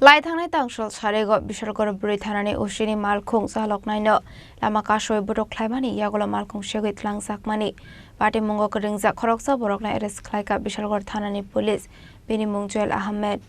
লাই थांनाय तांसल सारेगो बिसरगर बुरै थानानै उसिनि मालखुं जालकनायनो लामा कासय बटक ख्लायमानि यागला मालखुं सेगै tlangjakmani पार्टी मुंगो करिंजा खरकसा बरकना एरेस्ट ख्लायका बिसरगर थानानि पुलिस बेनि मुं जुएल आहमेद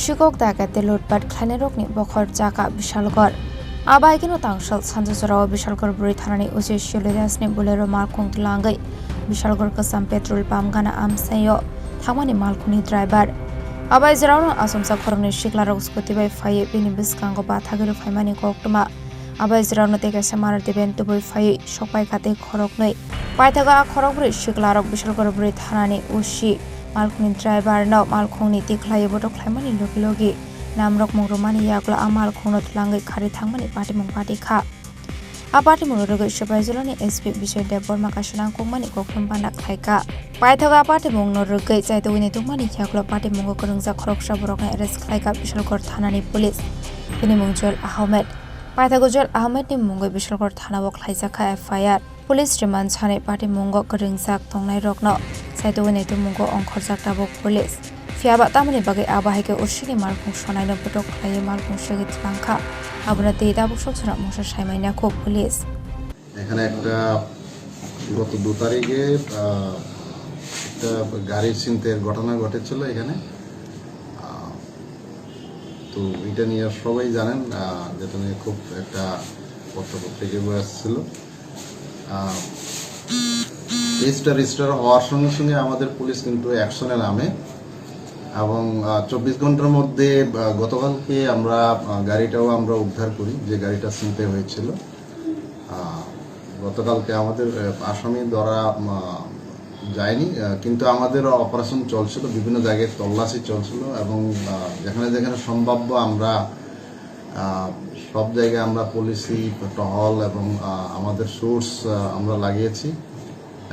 शिকক दागाते लुटपाट खाने रोकनी बखर जाका विशालगढ़ आबाइकिनो तांसल सानजराव विशालगढ़ बुरै थानानि उसे शिलुदासनि बोलेरो मालखुं लांगै विशालगढ़ कसम पेट्रोल पाम्प गाना आमसायो थांमानि मालखुंनि ड्राइभार आबाइ जेरावनो आसमसा खरंनि शिखलाराव स्कुटि बाय फायै बेनि बिस्कांगो बाथागिरु फायमानि गक्तमा आबाइ जेरावनो तेगासे मार देबेन तुबै फायै सपाय खाते खरकनै पायथागा खरकब्रै शिखलाराव विशालगढ़ बुरै थानानि उसी मालखुंनि ड्राइभार न मालखुंनि तिख्लायै बटक ख्लायमानि लोगि नामरक मुंरुमानि यागला आ मालखुंनो थलांगै खारि थांमानि पार्टी मुं पार्टी खा आ पार्टी मुं रोगै सबायजुलानि एसपी विजय देव बर्मा काशनां कुंमानि गक्तम बाना खायका पायथागा पार्टी मुं न रोगै जायतुनि तुंमानि यागला पार्टी मुंगो करंजा खरकसा बरकना एरेस्ट ख्लायका विशालगढ़ थानानि पुलिस बेनि मुं जुएल आहमेद पायथागा जुएल आहमेदनि मुंगै विशालगढ़ थानाव ख्लायजाखा एफआईआर पुलिस रिमान्ड सानै पार्टी मुंगो करंजा तंनाय रकनो साइतुनि तुमुंगो अंखर जाक्ताबो पुलिस फियाबा तामनि बागै आबाहायके उर्शिनि मालखुं सनायनो बटक ख्लायै मालखुं सेगै tlangखा আবনা তেইদা বছর ছাড়া মশা সাইমাইনা খুব পুলিশ এখানে একটা গত 2 তারিখে একটা গাড়ির ছিনতাইয়ের ঘটনা ঘটেছিল এখানে তো এটা নিয়ে সবাই জানেন যেটা নিয়ে খুব একটা পত্রপত্রিকায় আসছিল রেজিস্টার হওয়ার সঙ্গে সঙ্গে আমাদের পুলিশ কিন্তু অ্যাকশনে নামে এবং 24 ঘন্টার মধ্যে গতকালকে আমরা গাড়িটাও আমরা উদ্ধার করি যে গাড়িটা ছিনতাই হয়েছিল গতকালকে আমাদের আসামি ধরা যায়নি কিন্তু আমাদের অপারেশন চলছিল বিভিন্ন জায়গায় তল্লাশি চলছিল এবং যেখানে যেখানে সম্ভাব্য আমরা সব জায়গায় আমরা পুলিশি টহল এবং আমাদের সোর্স আমরা লাগিয়েছি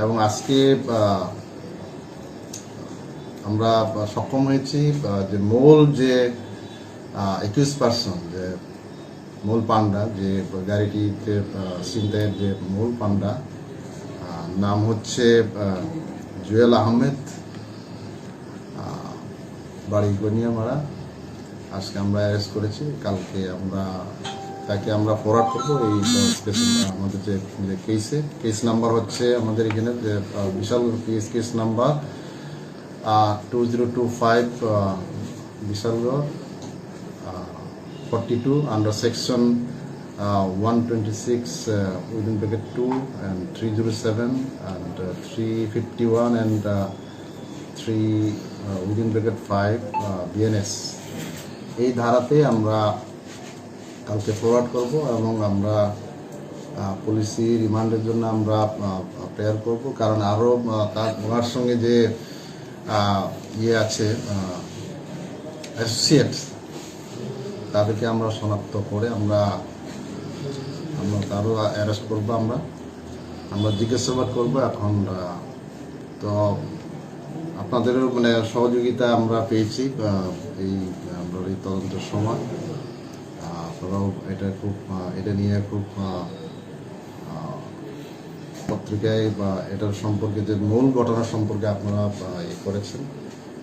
এবং আজকে আমরা সক্ষম হয়েছি যে মূল যে 21 পার্সন যে মূল পান্ডা যে গাড়িটিতে ছিনতাইয়ের যে মূল পান্ডা নাম হচ্ছে জুয়েল আহমেদ বাড়ি গনিয়ামারা আজকে আমরা অ্যারেস্ট করেছি কালকে আমরা তাকে আমরা ফরওয়ার্ড করবো এই আমাদের যে কেস নাম্বার হচ্ছে আমাদের এখানে যে বিশাল case number 2025 Vishalgarh 42 under section 126 within bracket 2 and 307 and 351 and 3 within bracket 5 BNS এই ধারাতে আমরা কালকে ফরওয়ার্ড করব এবং আমরা পুলিশি রিমান্ডের জন্য আমরা প্রেয়ার করব কারণ আরো তার ওনার সঙ্গে যে ইয়ে আছে অ্যাসোসিয়েট তাদেরকে আমরা শনাক্ত করে আমরা তারও অ্যারেস্ট করবো আমরা জিজ্ঞাসাবাদ করবো এখন তো আপনাদেরও মানে সহযোগিতা আমরা পেয়েছি এই আমরা এই তদন্তের সময় আপনারাও এটা নিয়ে খুব পত্রিকায় বা এটার সম্পর্কে যে মূল ঘটনা সম্পর্কে আপনারা করেছেন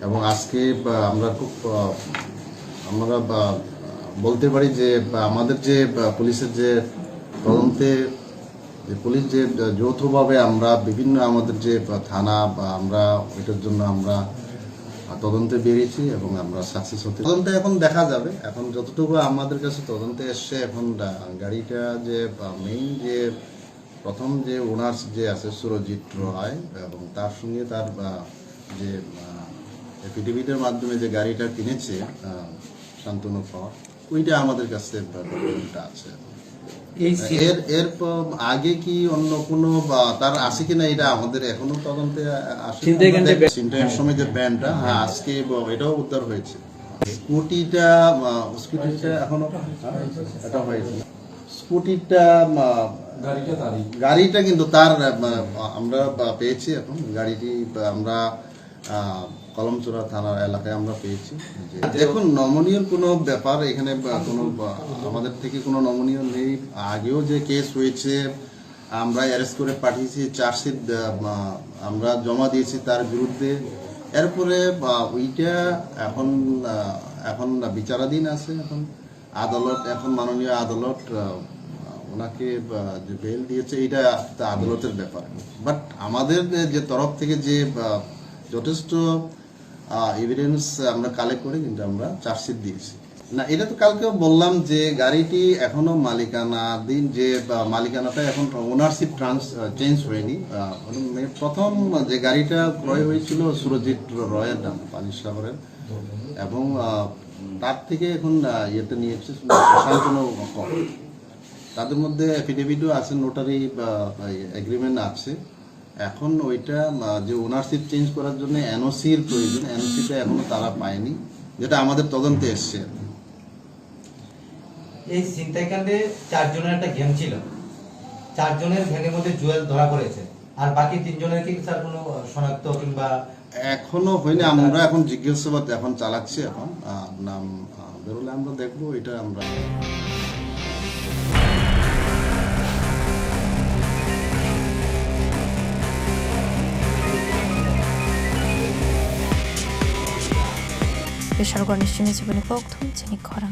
এবং আজকে আমরা বলতে পারি যে আমাদের যে পুলিশের যে তদন্তে যে পুলিশ যে যৌথভাবে আমরা বিভিন্ন আমাদের যে থানা বা আমরা এটার জন্য আমরা তদন্তে বেরিয়েছি এবং আমরা সাকসেস হতে তদন্তে এখন দেখা যাবে এখন যতটুকু আমাদের কাছে তদন্তে এসছে এখন গাড়িটা যে মেইন যে প্রথম যে ওনার যে আছে সুরজিৎ রয় এবং তার সঙ্গে তার যে এফিডেভিটের মাধ্যমে যে গাড়িটা কিনেছে শান্তনু কর ওইটা আমাদের কাছে আছে এর আগে কি অন্য কোনো তার আছে কিনা এটা আমাদের এখনো তদন্তে ছিনতাইয়ের সময় যে ব্যান্ডটা আজকে এটাও উদ্ধার হয়েছে স্কুটিটা এখনো এটা হয়েছে স্কুটিটা গাড়িটা তারই। গাড়িটা কিন্তু তার আমরা পেয়েছি এখন গাড়িটি আমরা কলমচোরা থানার এলাকায় আমরা পেয়েছি। দেখুন, নমনীয় কোনো ব্যাপার এখানে কোনো আমাদের থেকে কোনো নমনীয় নেই। আগেও যে কেস হয়েছে আমরা অ্যারেস্ট করে পাঠিয়েছি, চার্জশিট আমরা জমা দিয়েছি তার বিরুদ্ধে। এরপরে ওইটা এখন বিচারাধীন আছে। এখন আদালত, এখন মাননীয় আদালত ওনাকে যে বেল দিয়েছে, এটা আদালতের ব্যাপার। বাট আমাদের যে তরফ থেকে যে যথেষ্ট এভিডেন্স আমরা কালেক্ট করে কিন্তু আমরা চার্জশিট দিয়েছি। না, এটা তো কালকেও বললাম যে গাড়িটি এখনো মালিকানাধীন, যে মালিকানাটা এখন ওনারশিপ চেঞ্জ হয়নি। প্রথম যে গাড়িটা ক্রয় হয়েছিল সুরজিৎ রয়ের নাম, পানিসাগরের, এবং তার থেকে এখন ইয়েতে নিয়েছে শান্তনু কর। তাদের মধ্যে অ্যাফিডেভিটও আছে, নোটারি এগ্রিমেন্ট আছে। এখন ওইটা যে ওনারশিপ চেঞ্জ করার জন্য এনওসির প্রয়োজন, এনওসিটা এখনো তারা পায়নি, যেটা আমাদের তদন্তে এসছে। এই ছিনতাইকাণ্ডে 4 জনের একটা গ্যাং ছিল, 4 জনের গ্যাংয়ের মধ্যে জুয়েল ধরা পড়েছে, আর বাকি 3 জনের কি স্যার কোনো শনাক্ত কিংবা? এখনো হয়নি, আমরা এখন জিজ্ঞাসাবাদ এখন চালাচ্ছি। এখন নাম বেরোলে আমরা দেখবো, এটা আমরা। বিশালগড় নিশ্চিত জীবনী পক্ষ চিনি খরা।